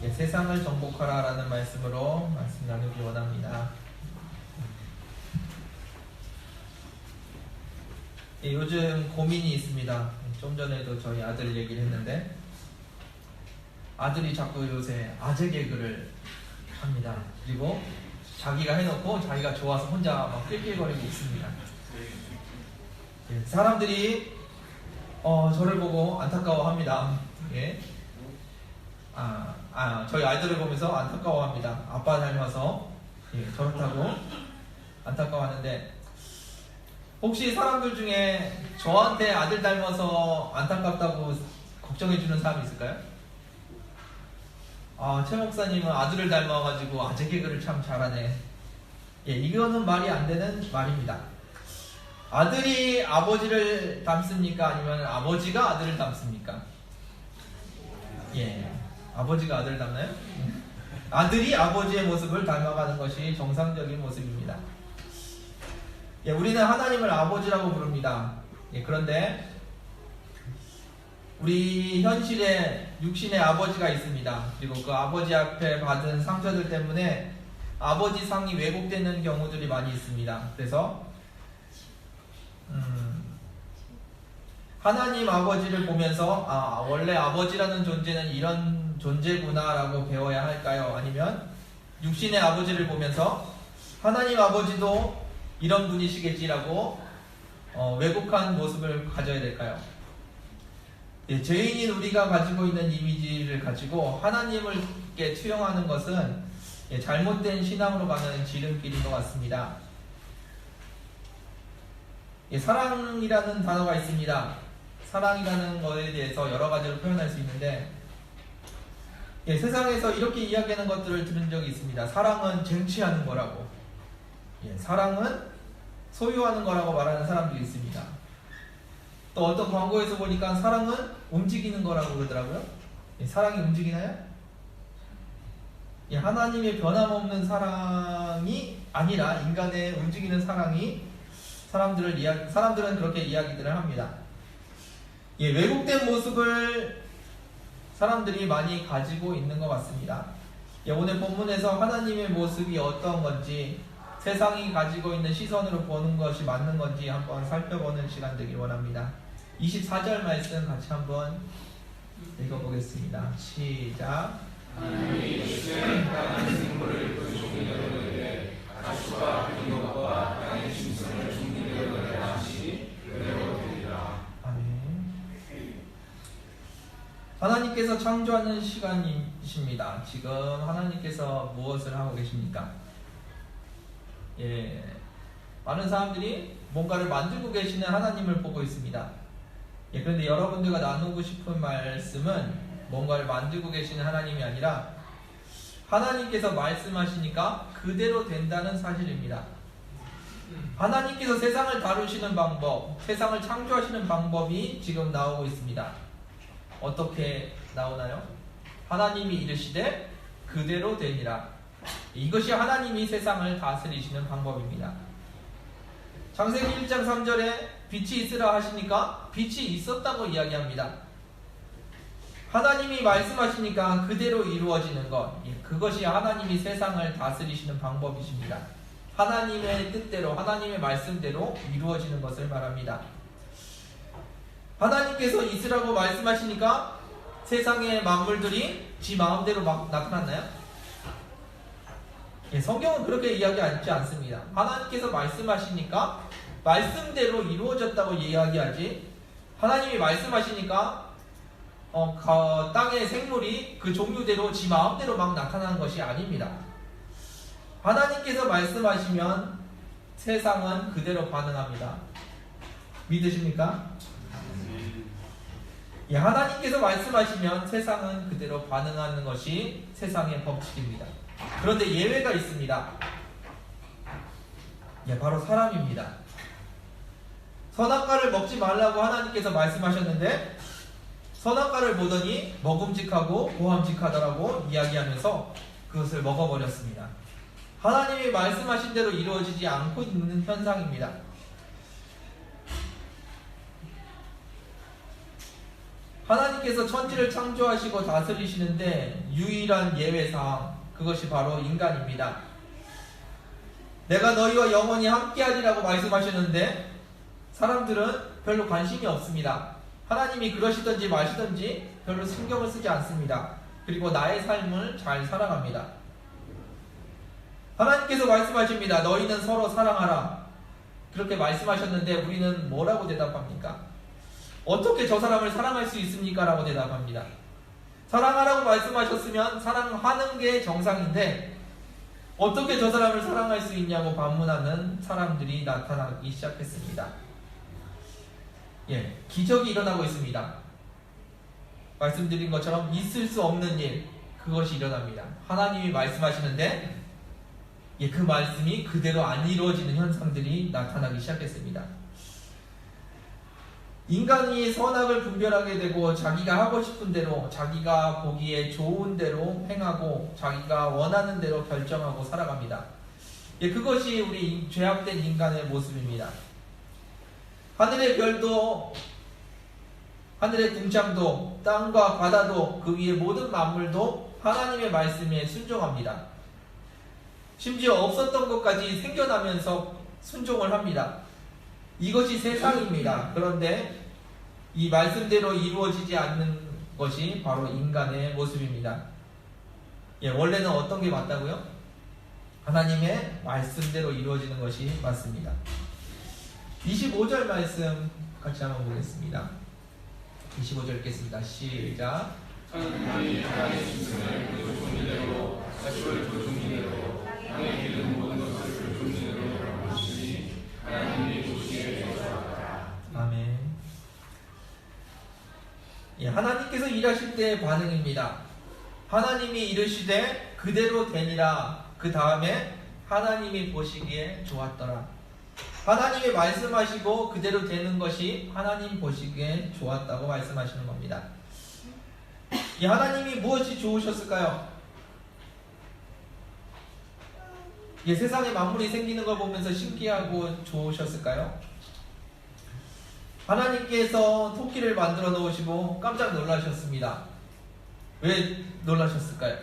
예, 세상을 정복하라라는 말씀으로 말씀 나누기 원합니다. 예, 요즘 고민이 있습니다. 좀 전에도 저희 아들 얘기를 했는데 아들이 자꾸 요새 아재 개그를 합니다. 그리고 자기가 해놓고 자기가 좋아서 혼자 막 낄낄거리고 있습니다. 예, 사람들이 저를 보고 안타까워합니다. 예. 저희 아이들을 보면서 안타까워합니다. 아빠 닮아서 저렇다고 안타까워하는데, 혹시 사람들 중에 저한테 아들 닮아서 안타깝다고 걱정해주는 사람이 있을까요? 최 목사님은 아들을 닮아가지고 아재 개그를 참 잘하네. 예, 이거는 말이 안 되는 말입니다. 아들이 아버지를 닮습니까? 아니면 아버지가 아들을 닮습니까? 예, 아버지가 아들을 닮나요? 아들이 아버지의 모습을 닮아가는 것이 정상적인 모습입니다. 예, 우리는 하나님을 아버지라고 부릅니다. 예, 그런데 우리 현실에 육신의 아버지가 있습니다. 그리고 그 아버지 앞에 받은 상처들 때문에 아버지 상이 왜곡되는 경우들이 많이 있습니다. 그래서 하나님 아버지를 보면서 원래 아버지라는 존재는 이런 존재구나 라고 배워야 할까요? 아니면 육신의 아버지를 보면서 하나님 아버지도 이런 분이시겠지라고 왜곡한 모습을 가져야 될까요? 예, 죄인인 우리가 가지고 있는 이미지를 가지고 하나님을 투영하는 것은 잘못된 신앙으로 가는 지름길인 것 같습니다. 예, 사랑이라는 단어가 있습니다. 사랑이라는 것에 대해서 여러 가지로 표현할 수 있는데, 세상에서 이렇게 이야기하는 것들을 들은 적이 있습니다. 사랑은 쟁취하는 거라고, 사랑은 소유하는 거라고 말하는 사람들이 있습니다. 또 어떤 광고에서 보니까 사랑은 움직이는 거라고 그러더라고요. 사랑이 움직이나요? 하나님의 변함없는 사랑이 아니라 인간의 움직이는 사랑이 사람들은 그렇게 이야기들을 합니다. 왜곡된 모습을 사람들이 많이 가지고 있는 것 같습니다. 오늘 본문에서 하나님의 모습이 어떤 건지, 세상이 가지고 있는 시선으로 보는 것이 맞는 건지 한번 살펴보는 시간 되길 원합니다. 24절 말씀 같이 한번 읽어보겠습니다. 시작. 하나님이 예수의 땅의 생물을 그 종이되었는데 가축과 비옥과 땅의 짐승을 종이되었는데 다시 그대로 되리라. 아멘. 하나님께서 창조하는 시간이십니다. 지금 하나님께서 무엇을 하고 계십니까? 많은 사람들이 뭔가를 만들고 계시는 하나님을 보고 있습니다. 그런데 여러분들과 나누고 싶은 말씀은 뭔가를 만들고 계시는 하나님이 아니라 하나님께서 말씀하시니까 그대로 된다는 사실입니다. 하나님께서 세상을 다루시는 방법, 세상을 창조하시는 방법이 지금 나오고 있습니다. 어떻게 나오나요? 하나님이 이르시되 그대로 되니라. 이것이 하나님이 세상을 다스리시는 방법입니다. 창세기 1장 3절에 빛이 있으라 하시니까 빛이 있었다고 이야기합니다. 하나님이 말씀하시니까 그대로 이루어지는 것, 그것이 하나님이 세상을 다스리시는 방법이십니다. 하나님의 뜻대로, 하나님의 말씀대로 이루어지는 것을 말합니다. 하나님께서 있으라고 말씀하시니까 세상의 만물들이 지 마음대로 막 나타났나요? 성경은 그렇게 이야기하지 않습니다. 하나님께서 말씀하시니까 말씀대로 이루어졌다고 이야기하지, 하나님이 말씀하시니까 땅의 생물이 그 종류대로 지 마음대로 막 나타나는 것이 아닙니다. 하나님께서 말씀하시면 세상은 그대로 반응합니다. 믿으십니까? 하나님께서 말씀하시면 세상은 그대로 반응하는 것이 세상의 법칙입니다. 그런데 예외가 있습니다. 바로 사람입니다. 선악과를 먹지 말라고 하나님께서 말씀하셨는데 선악과를 보더니 먹음직하고 고함직하다라고 이야기하면서 그것을 먹어버렸습니다. 하나님이 말씀하신 대로 이루어지지 않고 있는 현상입니다. 하나님께서 천지를 창조하시고 다스리시는데 유일한 예외사항, 그것이 바로 인간입니다. 내가 너희와 영원히 함께하리라고 말씀하셨는데 사람들은 별로 관심이 없습니다. 하나님이 그러시든지 마시든지 별로 신경을 쓰지 않습니다. 그리고 나의 삶을 잘 살아갑니다. 하나님께서 말씀하십니다. 너희는 서로 사랑하라. 그렇게 말씀하셨는데 우리는 뭐라고 대답합니까? 어떻게 저 사람을 사랑할 수 있습니까? 라고 대답합니다. 사랑하라고 말씀하셨으면 사랑하는 게 정상인데 어떻게 저 사람을 사랑할 수 있냐고 반문하는 사람들이 나타나기 시작했습니다. 예, 기적이 일어나고 있습니다. 말씀드린 것처럼 있을 수 없는 일, 그것이 일어납니다. 하나님이 말씀하시는데 그 말씀이 그대로 안 이루어지는 현상들이 나타나기 시작했습니다. 인간이 선악을 분별하게 되고 자기가 하고 싶은 대로, 자기가 보기에 좋은 대로 행하고 자기가 원하는 대로 결정하고 살아갑니다. 그것이 우리 죄악된 인간의 모습입니다. 하늘의 별도, 하늘의 궁창도, 땅과 바다도, 그 위의 모든 만물도 하나님의 말씀에 순종합니다. 심지어 없었던 것까지 생겨나면서 순종을 합니다. 이것이 세상입니다. 그런데 이 말씀대로 이루어지지 않는 것이 바로 인간의 모습입니다. 원래는 어떤 게 맞다고요? 하나님의 말씀대로 이루어지는 것이 맞습니다. 25절 말씀 같이 한번 보겠습니다. 25절 읽겠습니다. 시작. 하나님이 땅의 짐승을 그 종류대로 가축을 그 종류대로 땅에 기른 모든 것을 그 종류대로 하시니 하나님이 보시기에 좋으셨다. 아멘. 하나님께서 일하실 때의 반응입니다. 하나님이 이르시되 그대로 되니라. 그 다음에 하나님이 보시기에 좋았더라. 하나님이 말씀하시고 그대로 되는 것이 하나님 보시기에 좋았다고 말씀하시는 겁니다. 하나님이 무엇이 좋으셨을까요? 세상에 만물이 생기는 걸 보면서 신기하고 좋으셨을까요? 하나님께서 토끼를 만들어 놓으시고 깜짝 놀라셨습니다. 왜 놀라셨을까요?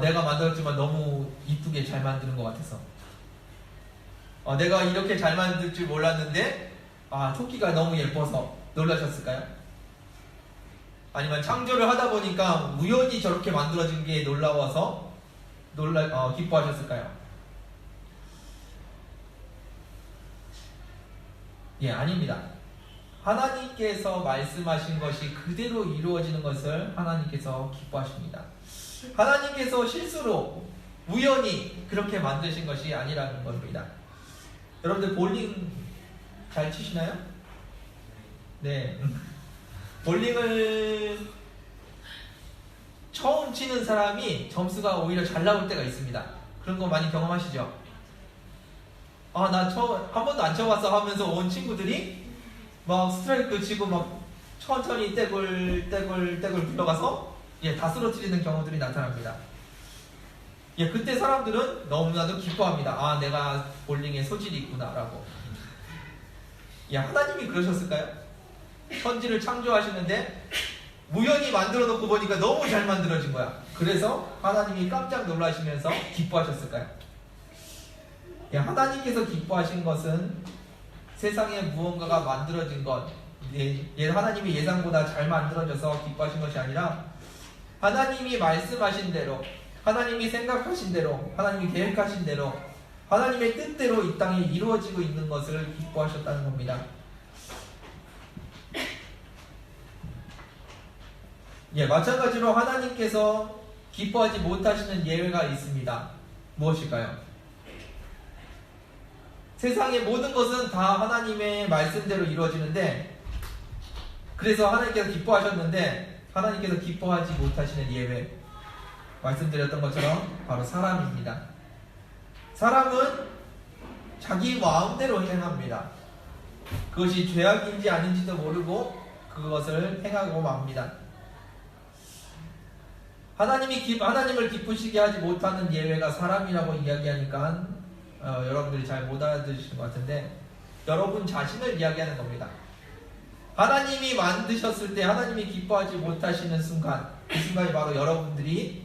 내가 만들었지만 너무 이쁘게 잘 만드는 것 같아서. 내가 이렇게 잘 만들 줄 몰랐는데 토끼가 너무 예뻐서 놀라셨을까요? 아니면 창조를 하다 보니까 우연히 저렇게 만들어진 게 놀라워서 기뻐하셨을까요? 아닙니다. 하나님께서 말씀하신 것이 그대로 이루어지는 것을 하나님께서 기뻐하십니다. 하나님께서 실수로 우연히 그렇게 만드신 것이 아니라는 겁니다. 여러분들 볼링 잘 치시나요? 네. 볼링을 처음 치는 사람이 점수가 오히려 잘 나올 때가 있습니다. 그런 거 많이 경험하시죠? 나 한 번도 안 쳐봤어 하면서 온 친구들이 막 스트라이크 치고 막 천천히 떼굴 굴러가서 다 쓰러뜨리는 경우들이 나타납니다. 그때 사람들은 너무나도 기뻐합니다. 내가 볼링에 소질이 있구나라고. 하나님이 그러셨을까요? 천지를 창조하시는데 우연히 만들어 놓고 보니까 너무 잘 만들어진 거야. 그래서 하나님이 깜짝 놀라시면서 기뻐하셨을까요? 하나님께서 기뻐하신 것은 세상에 무언가가 만들어진 것, 하나님의 예상보다 잘 만들어져서 기뻐하신 것이 아니라 하나님이 말씀하신 대로, 하나님이 생각하신 대로, 하나님이 계획하신 대로, 하나님의 뜻대로 이 땅에 이루어지고 있는 것을 기뻐하셨다는 겁니다. 마찬가지로 하나님께서 기뻐하지 못하시는 예외가 있습니다. 무엇일까요? 세상의 모든 것은 다 하나님의 말씀대로 이루어지는데, 그래서 하나님께서 기뻐하셨는데 하나님께서 기뻐하지 못하시는 예외, 말씀드렸던 것처럼 바로 사람입니다. 사람은 자기 마음대로 행합니다. 그것이 죄악인지 아닌지도 모르고 그것을 행하고 맙니다. 하나님을 기쁘시게 하지 못하는 예외가 사람이라고 이야기하니까 여러분들이 잘 못 알아들으시는 것 같은데, 여러분 자신을 이야기하는 겁니다. 하나님이 만드셨을 때 하나님이 기뻐하지 못하시는 순간, 그 순간이 바로 여러분들이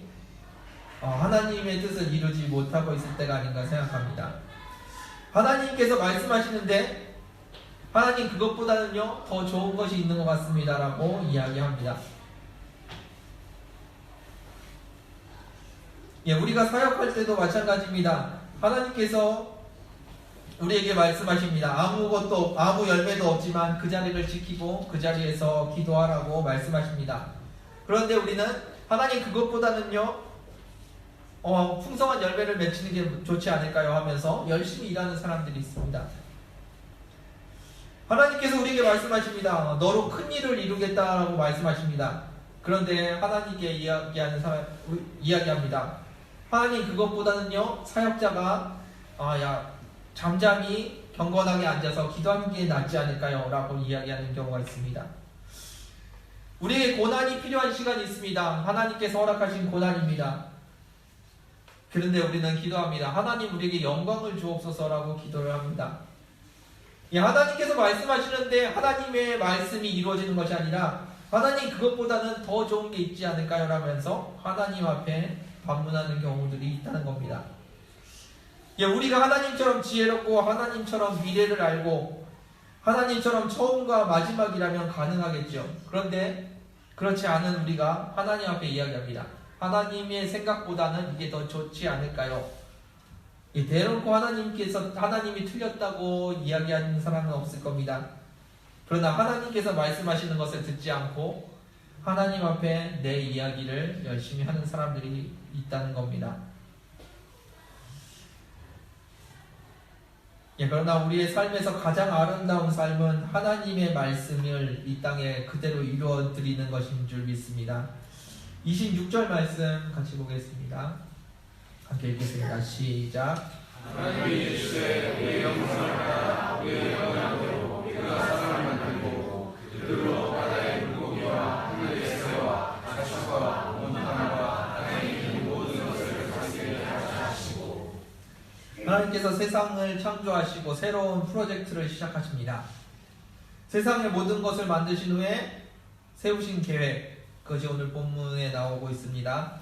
하나님의 뜻을 이루지 못하고 있을 때가 아닌가 생각합니다. 하나님께서 말씀하시는데 하나님 그것보다는요 더 좋은 것이 있는 것 같습니다 라고 이야기합니다. 우리가 사역할 때도 마찬가지입니다. 하나님께서 우리에게 말씀하십니다. 아무 열매도 없지만 그 자리를 지키고 그 자리에서 기도하라고 말씀하십니다. 그런데 우리는 하나님 그것보다는요 풍성한 열매를 맺히는 게 좋지 않을까요 하면서 열심히 일하는 사람들이 있습니다. 하나님께서 우리에게 말씀하십니다. 너로 큰 일을 이루겠다라고 말씀하십니다. 그런데 하나님께 이야기합니다. 하나님 그것보다는요 사역자가 잠잠히 경건하게 앉아서 기도하는 게 낫지 않을까요? 라고 이야기하는 경우가 있습니다. 우리에게 고난이 필요한 시간이 있습니다. 하나님께서 허락하신 고난입니다. 그런데 우리는 기도합니다. 하나님 우리에게 영광을 주옵소서라고 기도를 합니다. 하나님께서 말씀하시는데 하나님의 말씀이 이루어지는 것이 아니라 하나님 그것보다는 더 좋은 게 있지 않을까요? 라면서 하나님 앞에 반문하는 경우들이 있다는 겁니다. 우리가 하나님처럼 지혜롭고 하나님처럼 미래를 알고 하나님처럼 처음과 마지막이라면 가능하겠죠. 그런데 그렇지 않은 우리가 하나님 앞에 이야기합니다. 하나님의 생각보다는 이게 더 좋지 않을까요? 대놓고 하나님이 틀렸다고 이야기하는 사람은 없을 겁니다. 그러나 하나님께서 말씀하시는 것을 듣지 않고 하나님 앞에 내 이야기를 열심히 하는 사람들이 있다는 겁니다. 그러나 우리의 삶에서 가장 아름다운 삶은 하나님의 말씀을 이 땅에 그대로 이루어드리는 것인 줄 믿습니다. 26절 말씀 같이 보겠습니다. 함께 읽겠습니다. 시작. 하나님이 이르시되 우리의 형상을 따라 우리의 영향으로 그가 사람을 만들고 그들로 바다의 물고기와 하늘의 새와 가축과 온 나라와 땅에 있는 모든 것을 다스리게 하시고 하나님께서 세상을 창조하시고 새로운 프로젝트를 시작하십니다. 세상의 모든 것을 만드신 후에 세우신 계획, 그것이 오늘 본문에 나오고 있습니다.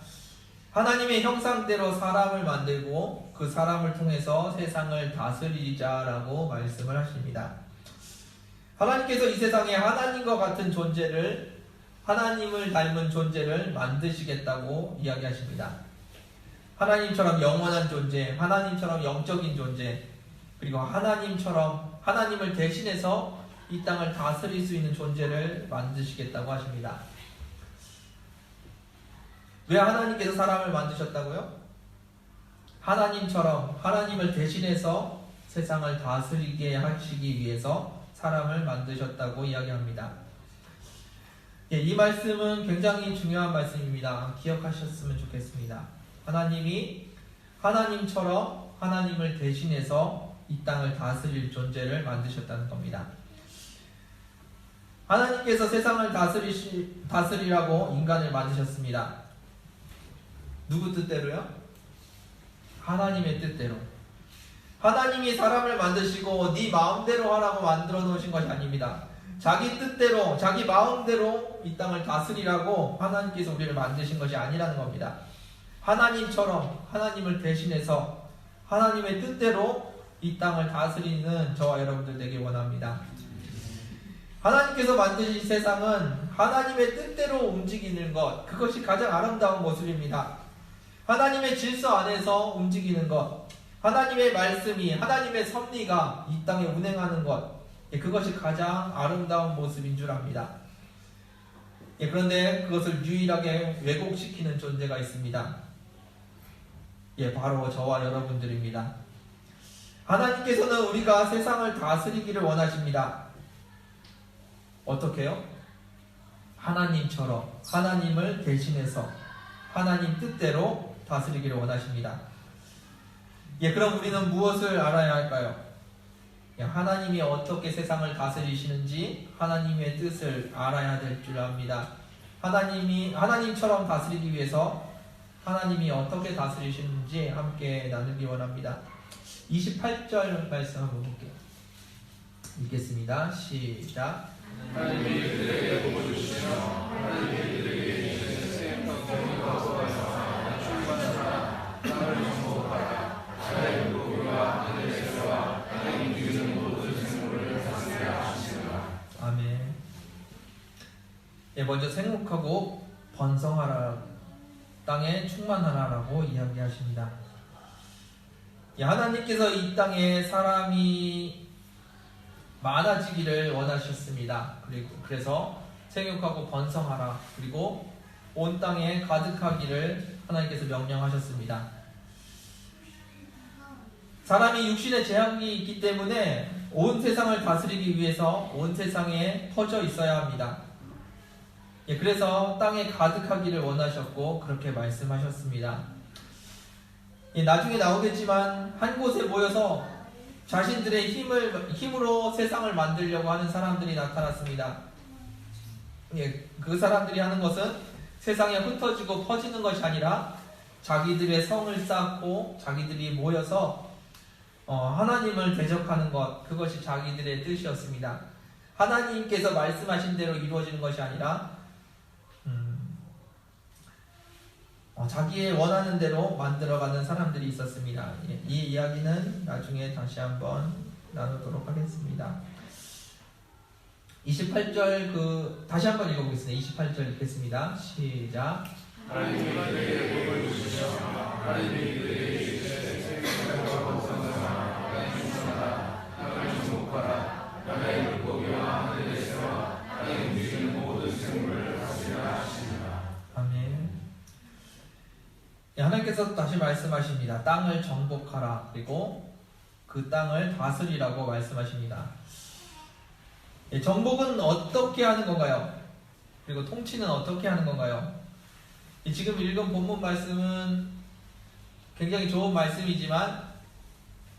하나님의 형상대로 사람을 만들고 그 사람을 통해서 세상을 다스리자라고 말씀을 하십니다. 하나님께서 이 세상에 하나님과 같은 존재를, 하나님을 닮은 존재를 만드시겠다고 이야기하십니다. 하나님처럼 영원한 존재, 하나님처럼 영적인 존재, 그리고 하나님을 대신해서 이 땅을 다스릴 수 있는 존재를 만드시겠다고 하십니다. 왜 하나님께서 사람을 만드셨다고요? 하나님처럼 하나님을 대신해서 세상을 다스리게 하시기 위해서 사람을 만드셨다고 이야기합니다. 이 말씀은 굉장히 중요한 말씀입니다. 기억하셨으면 좋겠습니다. 하나님이 하나님처럼 하나님을 대신해서 이 땅을 다스릴 존재를 만드셨다는 겁니다. 하나님께서 세상을 다스리라고 인간을 만드셨습니다. 누구 뜻대로요? 하나님의 뜻대로. 하나님이 사람을 만드시고 네 마음대로 하라고 만들어 놓으신 것이 아닙니다. 자기 뜻대로, 자기 마음대로 이 땅을 다스리라고 하나님께서 우리를 만드신 것이 아니라는 겁니다. 하나님처럼 하나님을 대신해서 하나님의 뜻대로 이 땅을 다스리는 저와 여러분들 되길 원합니다. 하나님께서 만드신 세상은 하나님의 뜻대로 움직이는 것, 그것이 가장 아름다운 모습입니다. 하나님의 질서 안에서 움직이는 것, 하나님의 말씀이, 하나님의 섭리가 이 땅에 운행하는 것, 그것이 가장 아름다운 모습인 줄 압니다. 그런데 그것을 유일하게 왜곡시키는 존재가 있습니다. 바로 저와 여러분들입니다. 하나님께서는 우리가 세상을 다스리기를 원하십니다. 어떻게요? 하나님처럼, 하나님을 대신해서 하나님 뜻대로 다스리기를 원하십니다. 그럼 우리는 무엇을 알아야 할까요? 하나님이 어떻게 세상을 다스리시는지 하나님의 뜻을 알아야 될 줄 압니다. 하나님처럼 다스리기 위해서 하나님이 어떻게 다스리시는지 함께 나누기 원합니다. 28절 말씀 한번 볼게요. 읽겠습니다. 시작. 하나님이 그들에게 복을 주시며 하나님이 그들에게 주시는 새 평생과 소원과 충만하라. 땅을 정복하라. 바다의 물고기와 하늘의 새와 땅에 움직이는 모든 생물을 다스려 하시느라. 아멘. 예, 먼저 생육하고 번성하라, 땅에 충만하라라고 이야기하십니다. 예, 하나님께서 이 땅에 사람이 많아지기를 원하셨습니다. 그래서 생육하고 번성하라, 그리고 온 땅에 가득하기를 하나님께서 명령하셨습니다. 사람이 육신의 재앙이 있기 때문에 온 세상을 다스리기 위해서 온 세상에 퍼져 있어야 합니다. 예, 그래서 땅에 가득하기를 원하셨고 그렇게 말씀하셨습니다. 예, 나중에 나오겠지만 한 곳에 모여서 자신들의 힘으로 세상을 만들려고 하는 사람들이 나타났습니다. 예, 그 사람들이 하는 것은 세상에 흩어지고 퍼지는 것이 아니라 자기들의 성을 쌓고 자기들이 모여서 하나님을 대적하는 것, 그것이 자기들의 뜻이었습니다. 하나님께서 말씀하신 대로 이루어지는 것이 아니라 자기의 원하는 대로 만들어가는 사람들이 있었습니다. 예, 이 이야기는 나중에 다시 한번 나누도록 하겠습니다. 28절 다시 한번 읽어보겠습니다. 28절 읽겠습니다. 시작. 하나님이 그들에게 복을 주시며 하나님이 그들에게 주시는 생명과 번성을 땅에 충만하라. 땅을 정복하라. 바다의 물고기와 하늘의 새와 땅에 움직이는 모든 생물을 다스려 하시느라. 아멘. 예, 하나님께서 다시 말씀하십니다. 땅을 정복하라, 그리고 그 땅을 다스리라고 말씀하십니다. 예, 정복은 어떻게 하는 건가요? 그리고 통치는 어떻게 하는 건가요? 예, 지금 읽은 본문 말씀은 굉장히 좋은 말씀이지만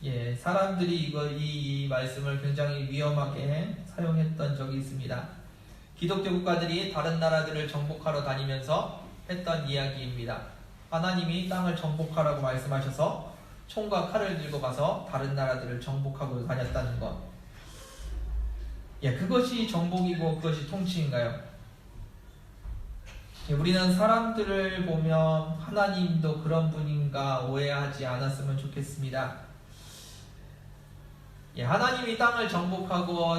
예, 사람들이 이 말씀을 굉장히 위험하게 사용했던 적이 있습니다. 기독교 국가들이 다른 나라들을 정복하러 다니면서 했던 이야기입니다. 하나님이 땅을 정복하라고 말씀하셔서 총과 칼을 들고 가서 다른 나라들을 정복하고 다녔다는 것. 예, 그것이 정복이고 그것이 통치인가요? 예, 우리는 사람들을 보면 하나님도 그런 분인가 오해하지 않았으면 좋겠습니다. 예, 하나님이 땅을 정복하고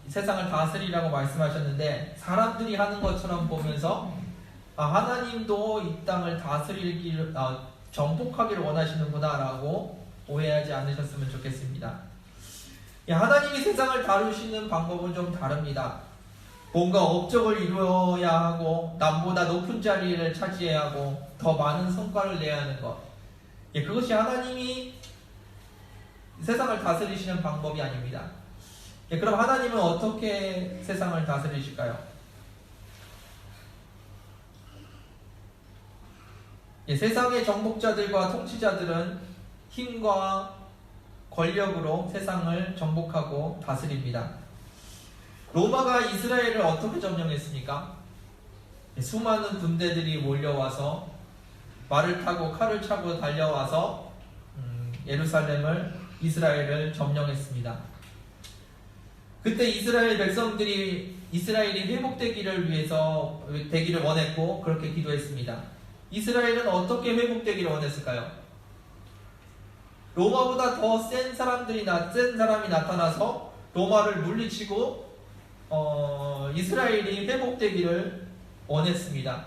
세상을 다스리라고 말씀하셨는데 사람들이 하는 것처럼 보면서 하나님도 이 땅을 다스리기를 정복하기를 원하시는구나 라고 오해하지 않으셨으면 좋겠습니다. 예, 하나님이 세상을 다루시는 방법은 좀 다릅니다. 뭔가 업적을 이루어야 하고 남보다 높은 자리를 차지해야 하고 더 많은 성과를 내야 하는 것, 예, 그것이 하나님이 세상을 다스리시는 방법이 아닙니다. 예, 그럼 하나님은 어떻게 세상을 다스리실까요? 예, 세상의 정복자들과 통치자들은 힘과 권력으로 세상을 정복하고 다스립니다. 로마가 이스라엘을 어떻게 점령했습니까? 예, 수많은 군대들이 몰려와서 말을 타고 칼을 차고 달려와서 이스라엘을 점령했습니다. 그때 이스라엘 백성들이 이스라엘이 되기를 원했고 그렇게 기도했습니다. 이스라엘은 어떻게 회복되기를 원했을까요? 로마보다 더 센 사람이 나타나서 로마를 물리치고 이스라엘이 회복되기를 원했습니다.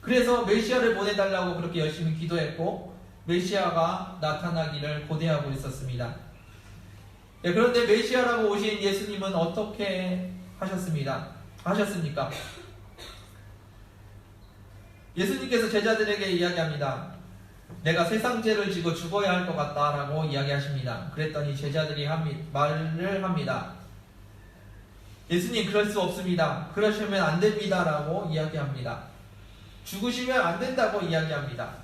그래서 메시아를 보내달라고 그렇게 열심히 기도했고 메시아가 나타나기를 고대하고 있었습니다. 네, 그런데 메시아라고 오신 예수님은 어떻게 하셨습니까? 예수님께서 제자들에게 이야기합니다. 내가 세상 죄를 지고 죽어야 할 것 같다라고 이야기하십니다. 그랬더니 제자들이 말을 합니다. 예수님, 그럴 수 없습니다. 그러시면 안 됩니다 라고 이야기합니다. 죽으시면 안 된다고 이야기합니다.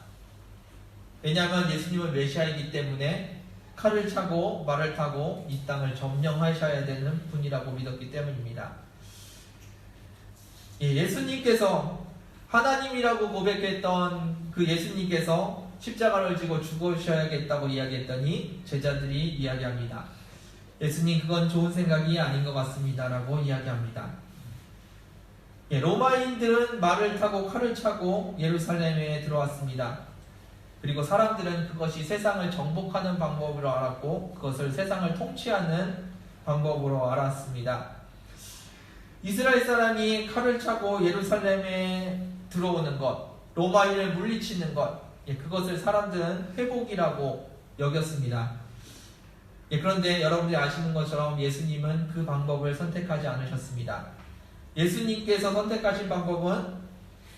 왜냐하면 예수님은 메시아이기 때문에 칼을 차고 말을 타고 이 땅을 점령하셔야 되는 분이라고 믿었기 때문입니다. 예수님께서 하나님이라고 고백했던 그 예수님께서 십자가를 지고 죽으셔야겠다고 이야기했더니 제자들이 이야기합니다. 예수님, 그건 좋은 생각이 아닌 것 같습니다 라고 이야기합니다. 로마인들은 말을 타고 칼을 차고 예루살렘에 들어왔습니다. 그리고 사람들은 그것이 세상을 정복하는 방법으로 알았고 그것을 세상을 통치하는 방법으로 알았습니다. 이스라엘 사람이 칼을 차고 예루살렘에 들어오는 것, 로마인을 물리치는 것, 그것을 사람들은 회복이라고 여겼습니다. 그런데 여러분들이 아시는 것처럼 예수님은 그 방법을 선택하지 않으셨습니다. 예수님께서 선택하신 방법은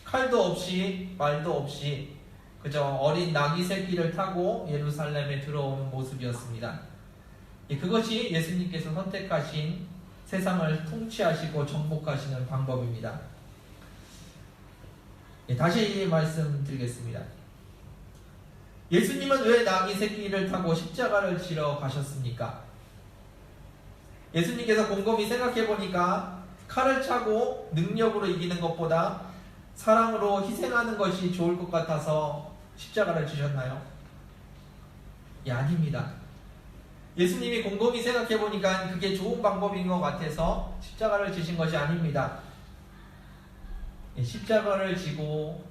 칼도 없이 말도 없이 그저 어린 나귀 새끼를 타고 예루살렘에 들어오는 모습이었습니다. 그것이 예수님께서 선택하신 세상을 통치하시고 정복하시는 방법입니다. 다시 말씀드리겠습니다. 예수님은 왜 나귀 새끼를 타고 십자가를 지러 가셨습니까? 예수님께서 곰곰이 생각해 보니까 칼을 차고 능력으로 이기는 것보다 사랑으로 희생하는 것이 좋을 것 같아서 십자가를 지셨나요? 아닙니다. 예수님이 곰곰이 생각해 보니까 그게 좋은 방법인 것 같아서 십자가를 지신 것이 아닙니다. 십자가를 지고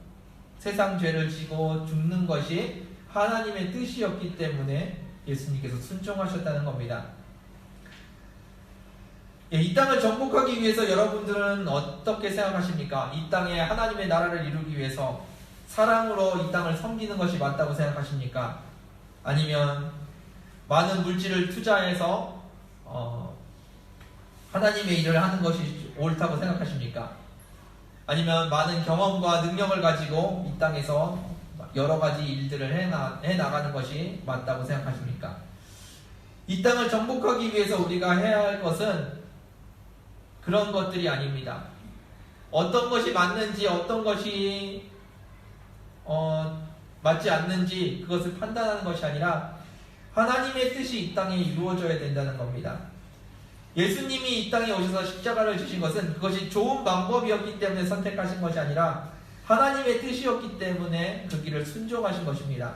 세상 죄를 지고 죽는 것이 하나님의 뜻이었기 때문에 예수님께서 순종하셨다는 겁니다. 이 땅을 정복하기 위해서 여러분들은 어떻게 생각하십니까? 이 땅에 하나님의 나라를 이루기 위해서 사랑으로 이 땅을 섬기는 것이 맞다고 생각하십니까? 아니면 많은 물질을 투자해서 하나님의 일을 하는 것이 옳다고 생각하십니까? 아니면 많은 경험과 능력을 가지고 이 땅에서 여러 가지 일들을 해나가는 것이 맞다고 생각하십니까? 이 땅을 정복하기 위해서 우리가 해야 할 것은 그런 것들이 아닙니다. 어떤 것이 맞는지 어떤 것이 맞지 않는지 그것을 판단하는 것이 아니라 하나님의 뜻이 이 땅에 이루어져야 된다는 겁니다. 예수님이 이 땅에 오셔서 십자가를 지신 것은 그것이 좋은 방법이었기 때문에 선택하신 것이 아니라 하나님의 뜻이었기 때문에 그 길을 순종하신 것입니다.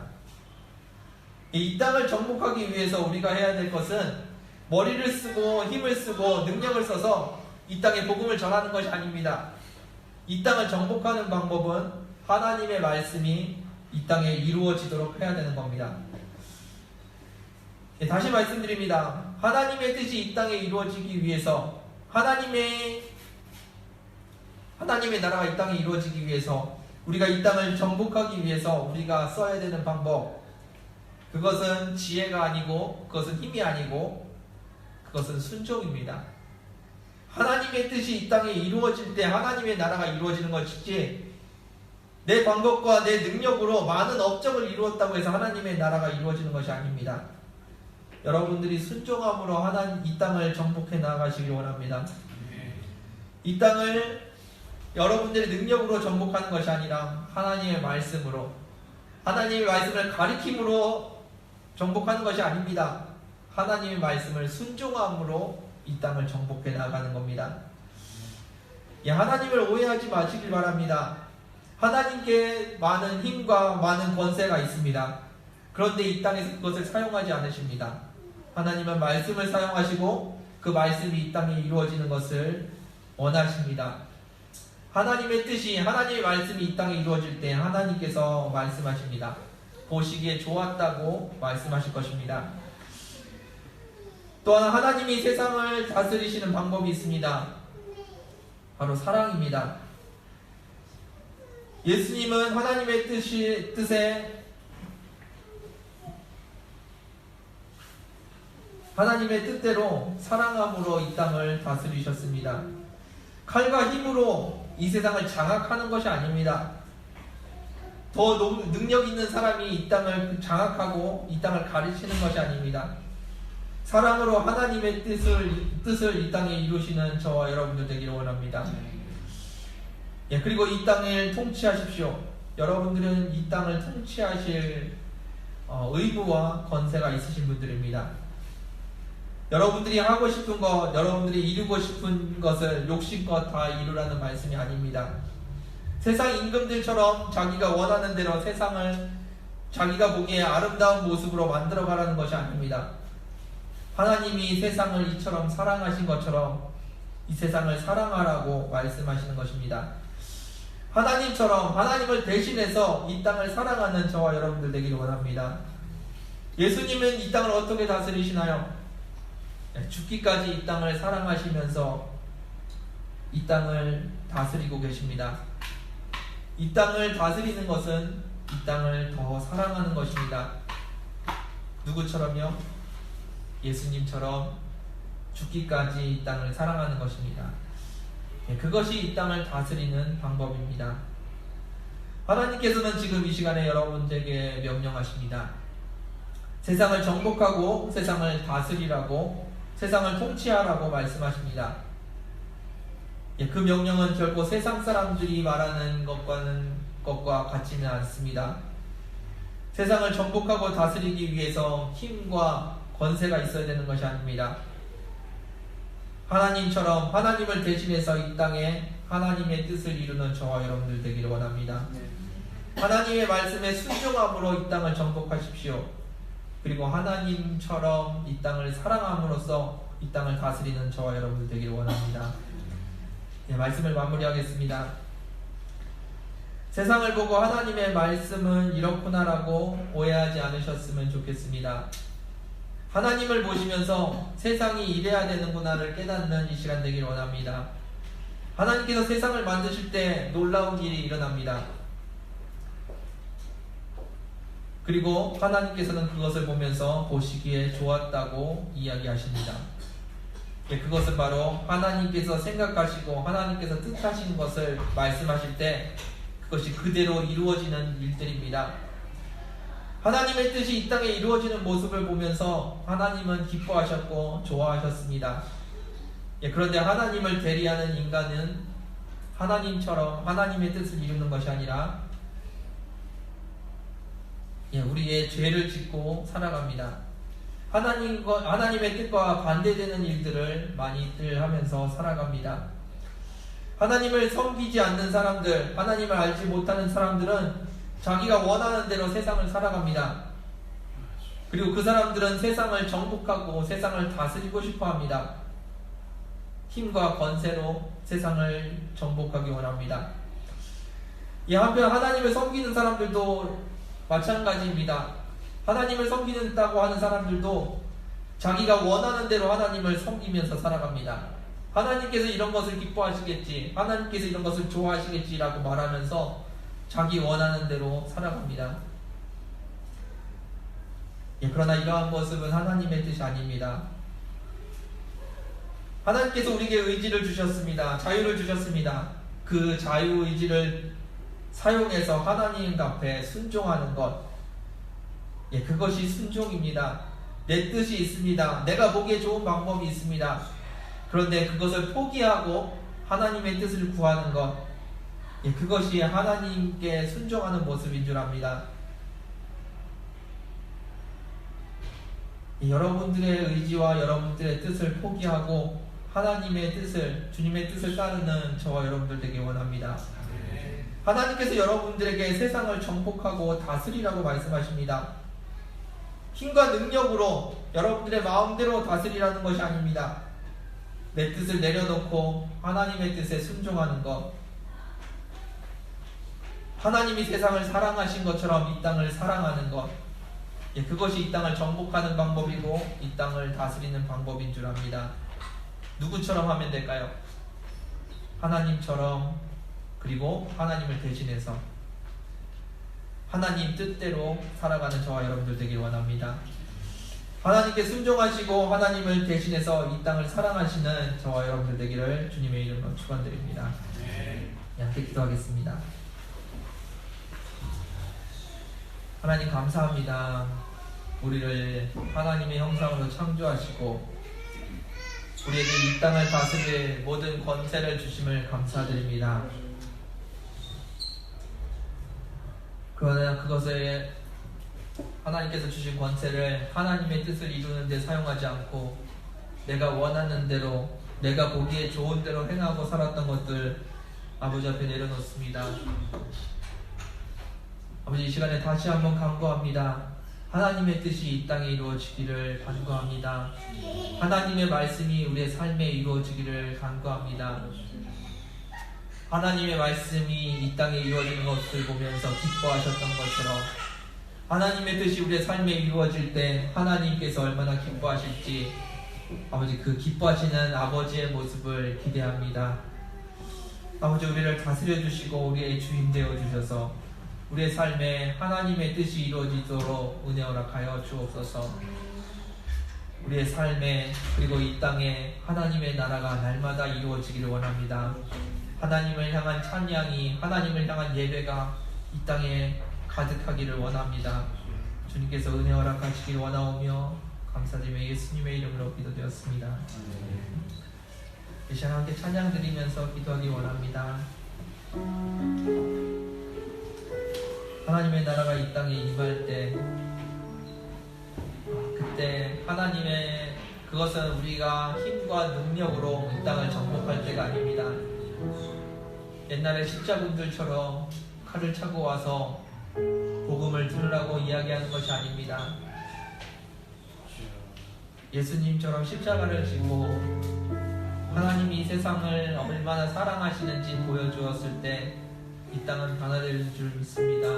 이 땅을 정복하기 위해서 우리가 해야 될 것은 머리를 쓰고 힘을 쓰고 능력을 써서 이 땅에 복음을 전하는 것이 아닙니다. 이 땅을 정복하는 방법은 하나님의 말씀이 이 땅에 이루어지도록 해야 되는 겁니다. 다시 말씀드립니다. 하나님의 뜻이 이 땅에 이루어지기 위해서 하나님의 나라가 이 땅에 이루어지기 위해서 우리가 이 땅을 정복하기 위해서 우리가 써야 되는 방법, 그것은 지혜가 아니고 그것은 힘이 아니고 그것은 순종입니다. 하나님의 뜻이 이 땅에 이루어질 때 하나님의 나라가 이루어지는 것이지 내 방법과 내 능력으로 많은 업적을 이루었다고 해서 하나님의 나라가 이루어지는 것이 아닙니다. 여러분들이 순종함으로 이 땅을 정복해 나가시길 원합니다. 이 땅을 여러분들의 능력으로 정복하는 것이 아니라 하나님의 말씀으로, 하나님의 말씀을 가리킴으로 정복하는 것이 아닙니다. 하나님의 말씀을 순종함으로 이 땅을 정복해 나가는 겁니다. 하나님을 오해하지 마시길 바랍니다. 하나님께 많은 힘과 많은 권세가 있습니다. 그런데 이 땅에서 그것을 사용하지 않으십니다. 하나님은 말씀을 사용하시고 그 말씀이 이 땅에 이루어지는 것을 원하십니다. 하나님의 뜻이, 하나님의 말씀이 이 땅에 이루어질 때 하나님께서 말씀하십니다. 보시기에 좋았다고 말씀하실 것입니다. 또한 하나님이 세상을 다스리시는 방법이 있습니다. 바로 사랑입니다. 예수님은 하나님의 뜻에 하나님의 뜻대로 사랑함으로 이 땅을 다스리셨습니다. 칼과 힘으로 이 세상을 장악하는 것이 아닙니다. 더 능력 있는 사람이 이 땅을 장악하고 이 땅을 가르치는 것이 아닙니다. 사랑으로 하나님의 뜻을 이 땅에 이루시는 저와 여러분들 되기를 원합니다. 그리고 이 땅을 통치하십시오. 여러분들은 이 땅을 통치하실 의무와 권세가 있으신 분들입니다. 여러분들이 하고 싶은 것, 여러분들이 이루고 싶은 것을 욕심껏 다 이루라는 말씀이 아닙니다. 세상 임금들처럼 자기가 원하는 대로 세상을 자기가 보기에 아름다운 모습으로 만들어가라는 것이 아닙니다. 하나님이 세상을 이처럼 사랑하신 것처럼 이 세상을 사랑하라고 말씀하시는 것입니다. 하나님처럼 하나님을 대신해서 이 땅을 사랑하는 저와 여러분들 되기를 원합니다. 예수님은 이 땅을 어떻게 다스리시나요? 죽기까지 이 땅을 사랑하시면서 이 땅을 다스리고 계십니다. 이 땅을 다스리는 것은 이 땅을 더 사랑하는 것입니다. 누구처럼요? 예수님처럼 죽기까지 이 땅을 사랑하는 것입니다. 그것이 이 땅을 다스리는 방법입니다. 하나님께서는 지금 이 시간에 여러분에게 명령하십니다. 세상을 정복하고 세상을 다스리라고, 세상을 통치하라고 말씀하십니다. 그 명령은 결코 세상 사람들이 말하는 것과 같지는 않습니다. 세상을 정복하고 다스리기 위해서 힘과 권세가 있어야 되는 것이 아닙니다. 하나님처럼 하나님을 대신해서 이 땅에 하나님의 뜻을 이루는 저와 여러분들 되기를 원합니다. 하나님의 말씀에 순종함으로 이 땅을 정복하십시오. 그리고 하나님처럼 이 땅을 사랑함으로써 이 땅을 다스리는 저와 여러분들 되기를 원합니다. 말씀을 마무리하겠습니다. 세상을 보고 하나님의 말씀은 이렇구나라고 오해하지 않으셨으면 좋겠습니다. 하나님을 보시면서 세상이 이래야 되는구나를 깨닫는 이 시간 되기를 원합니다. 하나님께서 세상을 만드실 때 놀라운 일이 일어납니다. 그리고 하나님께서는 그것을 보면서 보시기에 좋았다고 이야기하십니다. 그것은 바로 하나님께서 생각하시고 하나님께서 뜻하신 것을 말씀하실 때 그것이 그대로 이루어지는 일들입니다. 하나님의 뜻이 이 땅에 이루어지는 모습을 보면서 하나님은 기뻐하셨고 좋아하셨습니다. 그런데 하나님을 대리하는 인간은 하나님처럼 하나님의 뜻을 이루는 것이 아니라 우리의 죄를 짓고 살아갑니다. 하나님의 뜻과 반대되는 일들을 많이들 하면서 살아갑니다. 하나님을 섬기지 않는 사람들, 하나님을 알지 못하는 사람들은 자기가 원하는 대로 세상을 살아갑니다. 그리고 그 사람들은 세상을 정복하고 세상을 다스리고 싶어 합니다. 힘과 권세로 세상을 정복하기 원합니다. 한편 하나님을 섬기는 사람들도 마찬가지입니다. 하나님을 섬기는다고 하는 사람들도 자기가 원하는 대로 하나님을 섬기면서 살아갑니다. 하나님께서 이런 것을 기뻐하시겠지, 하나님께서 이런 것을 좋아하시겠지라고 말하면서 자기 원하는 대로 살아갑니다. 그러나 이러한 모습은 하나님의 뜻이 아닙니다. 하나님께서 우리에게 의지를 주셨습니다. 자유를 주셨습니다. 그 자유의지를 사용해서 하나님 앞에 순종하는 것, 그것이 순종입니다. 내 뜻이 있습니다. 내가 보기에 좋은 방법이 있습니다. 그런데 그것을 포기하고 하나님의 뜻을 구하는 것, 그것이 하나님께 순종하는 모습인 줄 압니다. 여러분들의 의지와 여러분들의 뜻을 포기하고 하나님의 뜻을, 주님의 뜻을 따르는 저와 여러분들 되기 원합니다. 하나님께서 여러분들에게 세상을 정복하고 다스리라고 말씀하십니다. 힘과 능력으로 여러분들의 마음대로 다스리라는 것이 아닙니다. 내 뜻을 내려놓고 하나님의 뜻에 순종하는 것, 하나님이 세상을 사랑하신 것처럼 이 땅을 사랑하는 것, 그것이 이 땅을 정복하는 방법이고 이 땅을 다스리는 방법인 줄 압니다. 누구처럼 하면 될까요? 하나님처럼, 그리고 하나님을 대신해서 하나님 뜻대로 살아가는 저와 여러분들 되길 원합니다. 하나님께 순종하시고 하나님을 대신해서 이 땅을 사랑하시는 저와 여러분들 되기를 주님의 이름으로 축원드립니다. 함께 기도하겠습니다. 하나님 감사합니다. 우리를 하나님의 형상으로 창조하시고 우리에게 이 땅을 다스릴 모든 권세를 주심을 감사드립니다. 그러나 그것을 하나님께서 주신 권세를 하나님의 뜻을 이루는 데 사용하지 않고 내가 원하는 대로, 내가 보기에 좋은 대로 행하고 살았던 것들 아버지 앞에 내려놓습니다. 아버지, 이 시간에 다시 한번 간구합니다. 하나님의 뜻이 이 땅에 이루어지기를 간구합니다. 하나님의 말씀이 우리의 삶에 이루어지기를 간구합니다. 하나님의 말씀이 이 땅에 이루어지는 것을 보면서 기뻐하셨던 것처럼 하나님의 뜻이 우리의 삶에 이루어질 때 하나님께서 얼마나 기뻐하실지 아버지, 그 기뻐하시는 아버지의 모습을 기대합니다. 아버지, 우리를 다스려 주시고 우리의 주인 되어 주셔서 우리의 삶에 하나님의 뜻이 이루어지도록 은혜 허락하여 주옵소서. 우리의 삶에 그리고 이 땅에 하나님의 나라가 날마다 이루어지기를 원합니다. 하나님을 향한 찬양이, 하나님을 향한 예배가 이 땅에 가득하기를 원합니다. 주님께서 은혜 허락하시길 원하오며 감사드리며 예수님의 이름으로 기도되었습니다. 이 시간 함께 찬양 드리면서 기도하기 원합니다. 하나님의 나라가 이 땅에 임할 때 그때 하나님의 그것은 우리가 힘과 능력으로 이 땅을 정복할 때가 아닙니다. 옛날에 십자군들처럼 칼을 차고 와서 복음을 들으라고 이야기하는 것이 아닙니다. 예수님처럼 십자가를 지고 하나님이 이 세상을 얼마나 사랑하시는지 보여주었을 때 이 땅은 변화될 줄 믿습니다.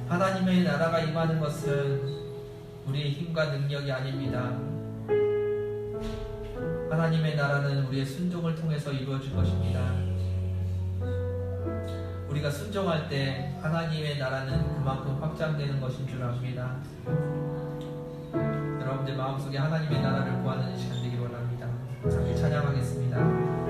하나님의 나라가 임하는 것은 우리의 힘과 능력이 아닙니다. 하나님의 나라는 우리의 순종을 통해서 이루어질 것입니다. 우리가 순종할 때 하나님의 나라는 그만큼 확장되는 것인 줄 압니다. 여러분들 마음속에 하나님의 나라를 구하는 시간 되기를 원합니다. 함께 찬양하겠습니다.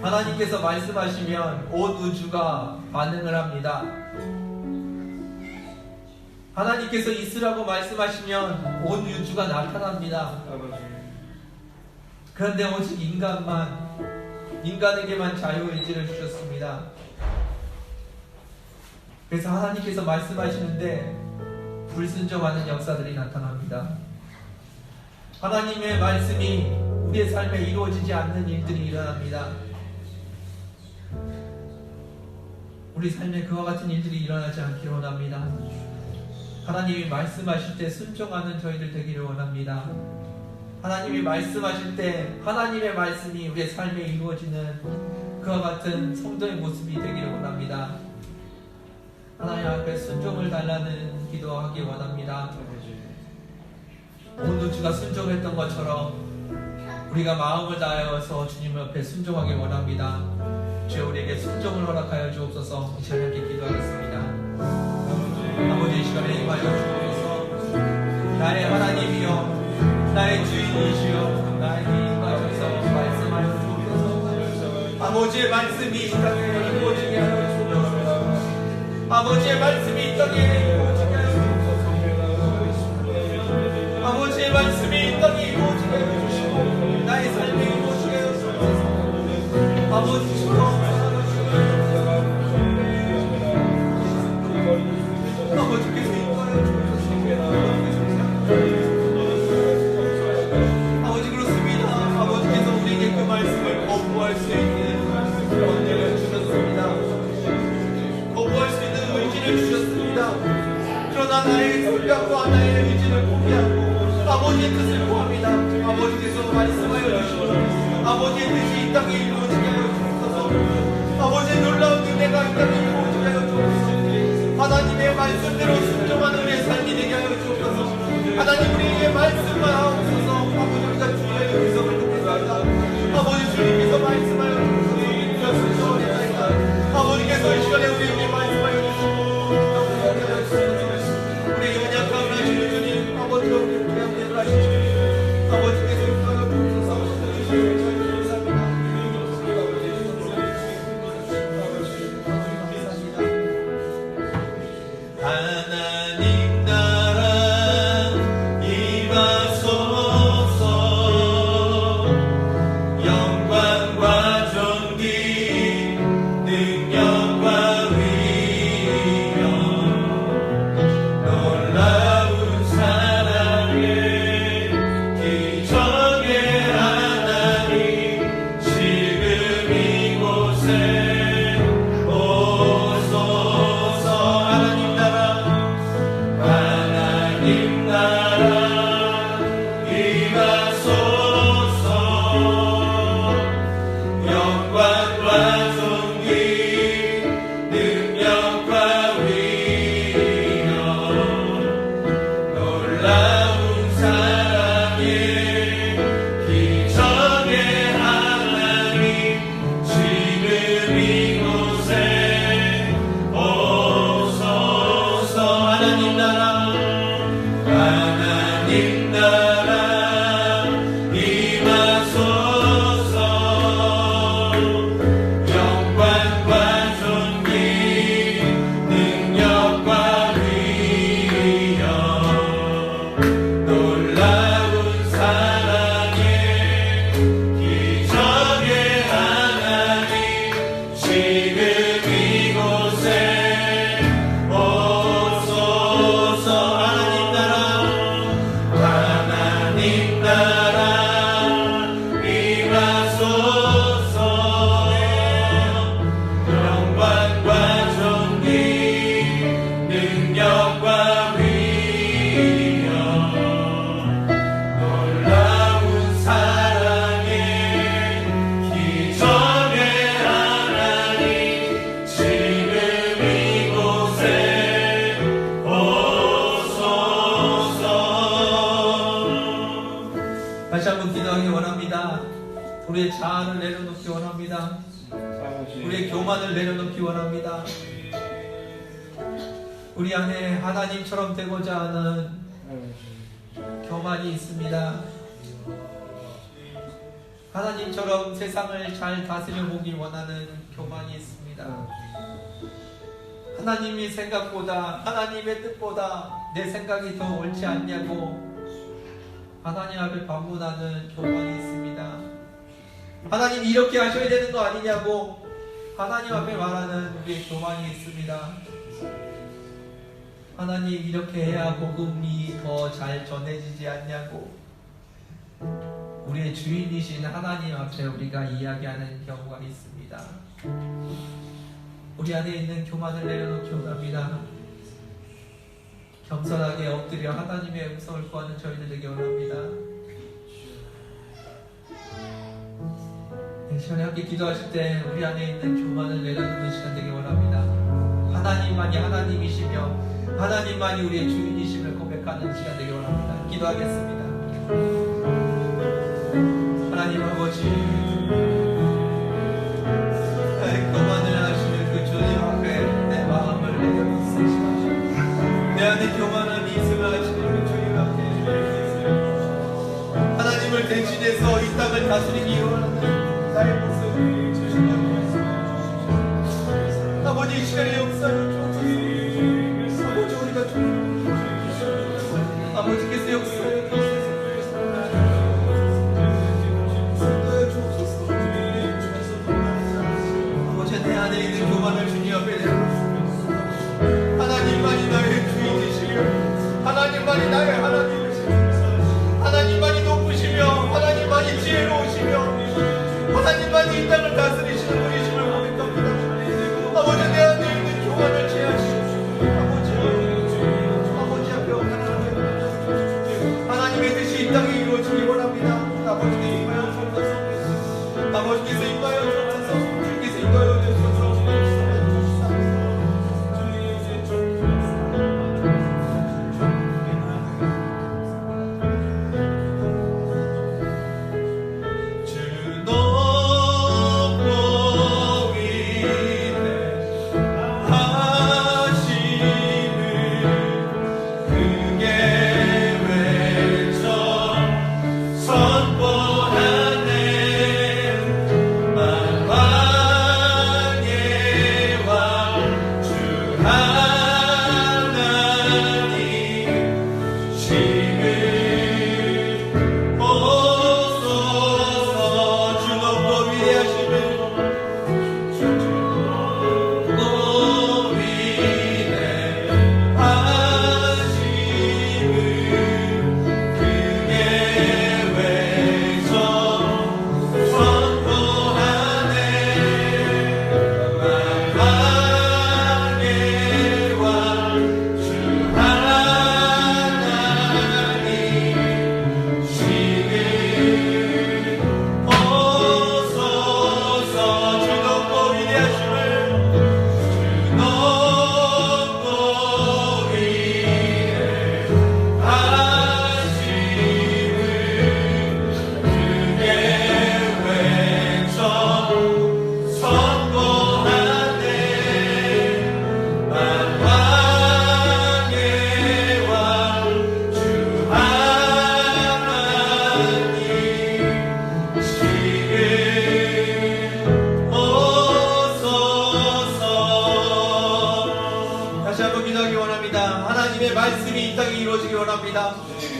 하나님께서 말씀하시면 온 우주가 반응을 합니다. 하나님께서 있으라고 말씀하시면 온 우주가 나타납니다. 그런데 오직 인간에게만 자유의지를 주셨습니다. 그래서 하나님께서 말씀하시는데 불순종하는 역사들이 나타납니다. 하나님의 말씀이 우리의 삶에 이루어지지 않는 일들이 일어납니다. 우리 삶에 그와 같은 일들이 일어나지 않기를 원합니다. 하나님이 말씀하실 때 순종하는 저희들 되기를 원합니다. 하나님이 말씀하실 때 하나님의 말씀이 우리의 삶에 이루어지는 그와 같은 성도의 모습이 되기를 원합니다. 하나님 앞에 순종을 달라는 기도하기 원합니다. 온 우주가 순종했던 것처럼 우리가 마음을 다하여서 주님 앞에 순종하기 원합니다. 주여 우리에게 순종을 허락하여 주옵소서. 이 시간에 함께 기도하겠습니다. 아버지, 이 시간에 임하여 주옵소서. 나의 하나님이여, 나의 주인이시여, 나에게 임하셔서 말씀하여 주옵소서. 아버지의 말씀이 이 땅에 이루어지게 하여 주옵소서. 아버지의 말씀이 이 땅에 이루어지게 하여 주옵소서. 아버지의 말씀이 이 땅에 이루어지게 하여 주시고 나의 삶에 이루어지게 하여 주옵소서. 아버지 주여, 아버지께서 인도하여 주옵소서. 아버지 그렇습니다. 아버지께서 우리에게 그 말씀을 거부할 수 있는 권능을 주셨습니다. 거부할 수 있는 의지를 주셨습니다. 그러나 나의 생각과 나의 의지를 포기하고 아버지의 뜻을 구합니다. 아버지께서 말씀하여 주시고 아버지의 뜻이 이 땅에 이루어지게 하여 주옵소서. 아버지의 놀라운 은혜가 이 땅에 이루어지게 하여 주옵소서. 하나님의 말씀대로 순종하는 우리의 삶이 되게 하여 주옵소서. 하나님 우리에게 말씀만 하옵소서. 아버지 우리가 주의 음성을 듣겠습니다. 아버지 주님께서 말씀하여 주옵소서. 우리가 순종하겠습니다. 아버지께서 이 시간에 우리에게 말씀하여 주옵소서. 우리의 연약함을 아시는 주님, 아버지로 우리 함께 하시옵소서. 아버지께서 인도하여 주옵소서. 주시옵소서. 하나님 나라 임하소서. 영광과 존귀 능력과 위엄 놀라운 사랑의 기적의 하나님 지금 이곳에 오소서. 하나님 나라 임하소서. 영광과 존귀 능력과 위엄 놀라운 사랑의 기적의 하나님 지금 이곳에 오소서. 하나님 나라 임하소서. 영광과 존귀 능력과 위엄 놀라운 사랑의 기적의 하나님 지금 이곳에 오소서. 하나님 나라 임하소서. 영광과 존귀 능력과 위엄 놀라운 사랑의 기적의 하나님 지금 이곳에 오소서. 다시 한번 기도하기 원합니다. 우리의 자아를 내려놓기 원합니다. 우리의 교만을 내려놓기 원합니다. 우리 안에 하나님처럼 되고자 하는 교만이 있습니다. 하나님처럼 세상을 잘 다스려 보기 원하는 교만이 있습니다. 하나님의 생각보다, 하나님의 뜻보다 내 생각이 더 옳지 않냐고 하나님 앞에 반문하는 교만이 있습니다. 하나님 이렇게 하셔야 되는 거 아니냐고 하나님 앞에 말하는 우리의 교만이 있습니다. 하나님 이렇게 해야 복음이 더 잘 전해지지 않냐고 우리의 주인이신 하나님 앞에 우리가 이야기하는 경우가 있습니다. 우리 안에 있는 교만을 내려놓기 원합니다. 겸손하게 엎드려 하나님의 음성을 구하는 저희들 되기 원합니다. 이 시간에 함께 기도하실 때 우리 안에 있는 교만을 내려놓는 시간 되기 원합니다. 하나님만이 하나님이시며 하나님만이 우리의 주인이심을 고백하는 시간 되기 원합니다. 기도하겠습니다. 하나님 아버지, 교만을 하시는 그 주님 앞에 내 마음을 내려놓습니다. 내 안에 교만한 이승을 하시는 그 주님 앞에 하나님을 대신해서 이 땅을 다스리기 원하는 나의 모습을 주시옵소서. 아버지, 이 시간에 역사를 주옵소서. 아버지, 우리가 아버지께서 역사를 주옵소서. 아버지, 내 안에 있는 교만을 주님 앞에 내려놓습니다. 하나님만이 나의 주인이시며 하나님만이 나의 하나님이시며 하나님만이 높으시며 하나님만이 지혜로우시며 하나님만이 이 땅을 다스리시는 분이심을 고백합니다. 아버지, 내 안에 있는 교만을 제하시옵소서. 아버지 앞에 하나님의 뜻이 이 땅에 이루어지기 원합니다. 아버지께서 임하여 주옵소서. 아버지께서 임하여 주옵소서. 주께서 임하여 주옵소서.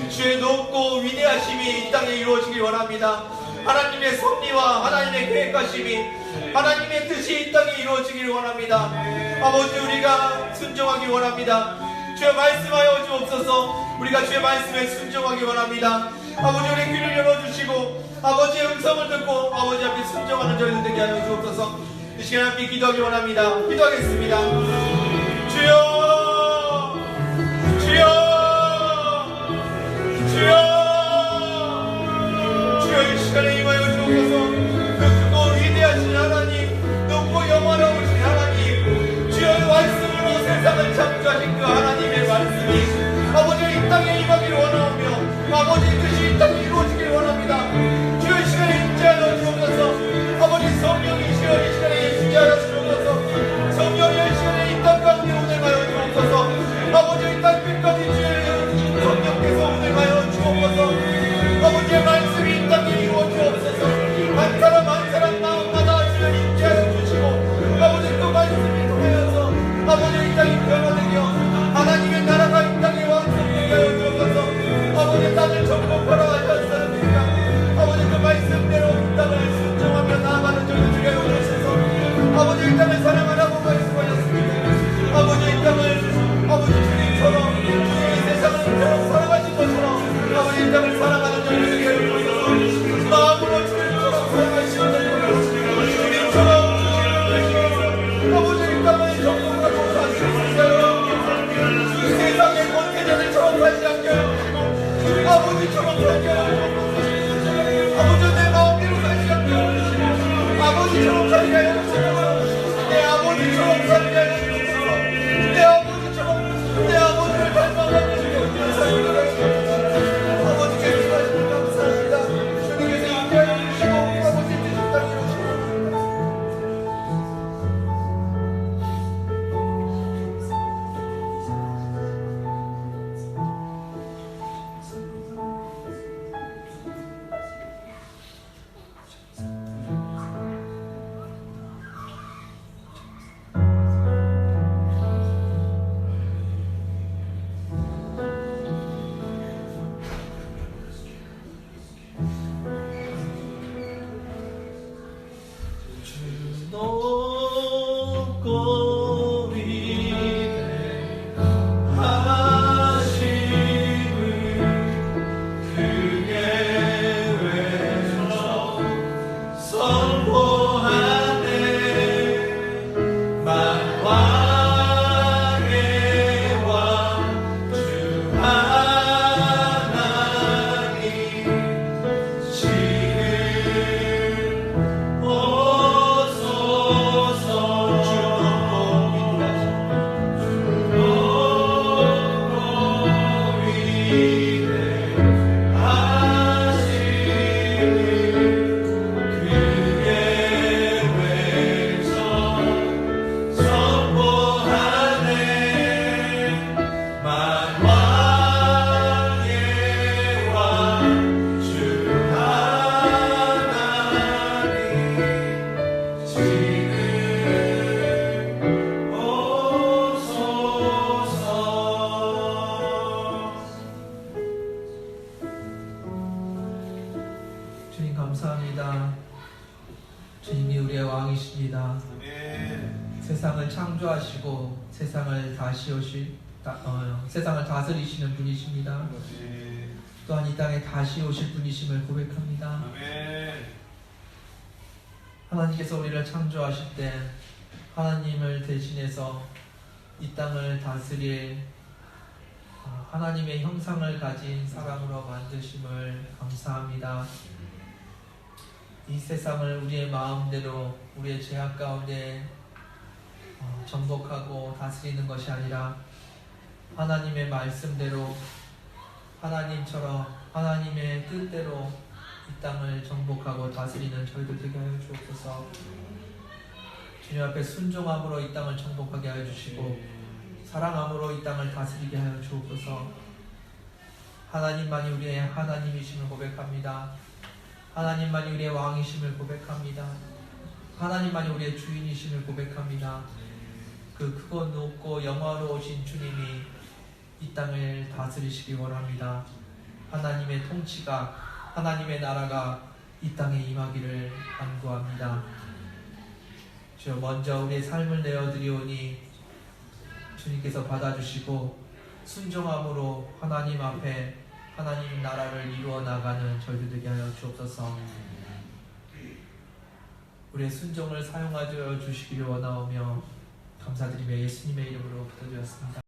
주의 높고 위대하심이 이 땅에 이루어지길 원합니다. 하나님의 섭리와 하나님의 계획하심이 하나님의 뜻이 이 땅에 이루어지길 원합니다. 아버지, 우리가 순종하기 원합니다. 주의 말씀하여 주옵소서. 우리가 주의 말씀에 순종하기 원합니다. 아버지, 우리 귀를 열어주시고 아버지의 음성을 듣고 아버지 앞에 순종하는 저희들 되게 하여 주옵소서. 이 시간 함께 기도하기 원합니다. 기도하겠습니다. 주여, 주여, 주여, 이 시간에 임하여 주옵소서. 그 크고 위대하신 하나님, 높고 영원하신 하나님, 주여, 말씀으로 세상을 창조하신 그 하나님의 말씀이 아버지 이 땅에 임하기를 원하오며 아버지의 뜻이 이 땅에 이루어지기를 원합니다. 주여, 이 시간에 임재하여 주옵소서. 아버지, 성령이시여 이 시간에 임재하여 주옵소서. 성령이여 이 시간에 이 땅 가운데 운행하여 주옵소서. 아버지, 이 땅 끝까지 주의 성령께서 운행하여 주옵소서. 아버지의 말씀이 이 땅에 이루어 주옵소서. 한 사람 한 사람 마음마다 주여 임재하여 주시고 아버지 그 말씀을 통하여서 아버지 이 땅이 변화되며 하나님의 나라가 이 땅에 완성되게 하여 주옵소서. 아버지, 땅을 정복하라 하셨습니다. 아버지, 그 말씀대로 이 땅을 순종하며 나아가는 저를 주게 하여 주옵소서. 아버지, 이 땅을 사랑하라고 말씀하셨습니다. 아버지, 이 땅을 아버지 주님처럼 주님이 세상을 사랑하신 것처럼 아버지 이 땅을 사랑하는 저를 주게 하여 주옵소서. 마음으로 주님처럼 사랑하시는 것처럼 주님처럼 아버지 이 땅을 정복하고 사실 수 있어요. 주 세상의 권태자들처럼 살지 않게 하시고 아버지처럼 살게 하시고 아버지 내 마음대로 살지 않게 하시고 주님이 우리의 왕이십니다. 아멘. 세상을 창조하시고 세상을 세상을 다스리시는 분이십니다. 아멘. 또한 이 땅에 다시 오실 분이심을 고백합니다. 아멘. 하나님께서 우리를 창조하실 때 하나님을 대신해서 이 땅을 다스릴 하나님의 형상을 가진 사람으로 만드심을 감사합니다. 이 세상을 우리의 마음대로 우리의 죄악 가운데 정복하고 다스리는 것이 아니라 하나님의 말씀대로 하나님처럼 하나님의 뜻대로 이 땅을 정복하고 다스리는 저희들 되게 하여 주옵소서. 주님 앞에 순종함으로 이 땅을 정복하게 하여 주시고 사랑함으로 이 땅을 다스리게 하여 주옵소서. 하나님만이 우리의 하나님이심을 고백합니다. 하나님만이 우리의 왕이심을 고백합니다. 하나님만이 우리의 주인이심을 고백합니다. 그 크고 높고 영화로우신 주님이 이 땅을 다스리시기 원합니다. 하나님의 통치가 하나님의 나라가 이 땅에 임하기를 간구합니다. 주여 먼저 우리의 삶을 내어드리오니 주님께서 받아주시고 순종함으로 하나님 앞에 하나님 나라를 이루어 나가는 저희들 되게 하여 주옵소서. 우리의 순종을 사용하여 주시기를 원하오며 감사드리며 예수님의 이름으로 부탁드렸습니다.